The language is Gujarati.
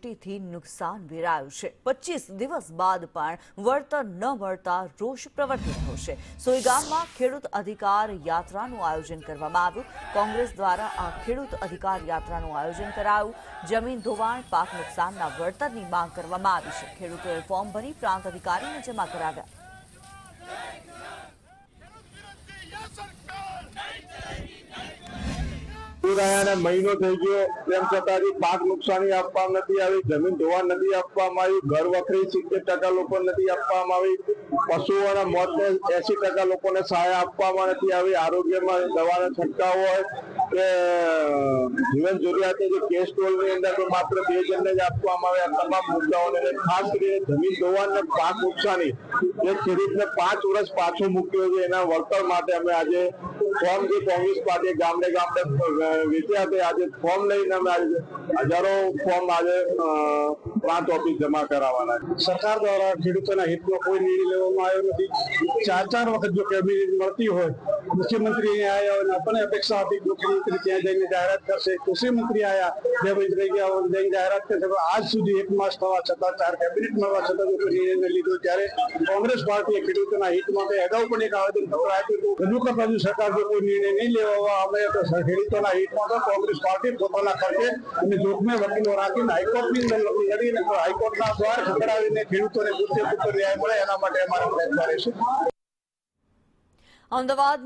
અતિવૃષ્ટિથી નુકસાન વેરાયું છે। 25 દિવસ બાદ પણ વળતર ન મળતા રોષ પ્રવર્તી રહ્યો છે। સોઈગામમાં ખેડૂત અધિકાર યાત્રાનું આયોજન કરવામાં આવ્યું। કોંગ્રેસ દ્વારા આ ખેડૂત અધિકાર યાત્રાનું આયોજન કરાયું। જમીન ધોવાણ, પાક નુકસાનના વળતરની માંગ કરવામાં આવી છે। ખેડૂતોએ ફોર્મ ભરી પ્રાંત અધિકારીને જમા કરાવ્યા। મહિનો થઈ ગયો તેમ છતાં પાક નુકસાની આપવામાં નથી આવી, જમીન ધોવા નથી આપવામાં આવી, ઘર વખરી 70% લોકો નથી આપવામાં આવી, પશુઓના મોતને 80% લોકોને સહાય આપવામાં નથી આવી, આરોગ્યમાં દવાનો છંટકાવ હોય કે જીવન જરૂરિયાતની જે કેસ ટોલની અંદર માત્ર 2 જણને જ આપવામાં આવે। આ તમામ મુદ્દાઓને ખાસ કરીને જમીન ધોવાણ અને પાક નુકસાની જે ખેડૂતને 5 વર્ષ પાછો મૂક્યો છે એના વળતર માટે અમે આજે ફોર્મ જે કોંગ્રેસ પાર્ટી ગામડે ગામડે વેચ્યા છે, આજે ફોર્મ લઈને અમે હજારો ફોર્મ આજે પ્રાંત ઓફિસ જમા કરાવવાના છે। સરકાર દ્વારા ખેડૂતોના હિતમાં કોઈ નિર્ણય લેવામાં આવ્યો નથી। 4 વખત જો કેબિનેટ મળતી હોય, મુખ્યમંત્રી અહીંયા આવ્યા હોય, આપણને અપેક્ષા હતી મુખ્યમંત્રી ત્યાં જઈને જાહેરાત કરશે, કૃષિ મંત્રી આવ્યા 2 મહિના થઈ ગયા જઈને જાહેરાત કરશે, આજ સુધી 1 માસ થવા છતાં 4 કેબિનેટ મળવા છતાં જો કોઈ નિર્ણય લીધો, ત્યારે કોંગ્રેસ પાર્ટીએ ખેડૂતોના હિત માટે અગાઉ પણ એક આવેદન પત્ર આપ્યું હતું। હજુ પણ રાજ્ય સરકાર જો કોઈ નિર્ણય નહીં લેવા અમે તો ખેડૂતોના હિતમાં તો કોંગ્રેસ પાર્ટી પોતાના ખર્ચે અને જોખમે વકીલો રાખીને હાઈકોર્ટની અંદર લડી કરીને હાઈકોર્ટના દ્વાર ખખડાવીને ખેડૂતોને પૂરતો ન્યાય મળે એના માટે અમારા પ્રયત્ન રહેશે। અમદાવાદ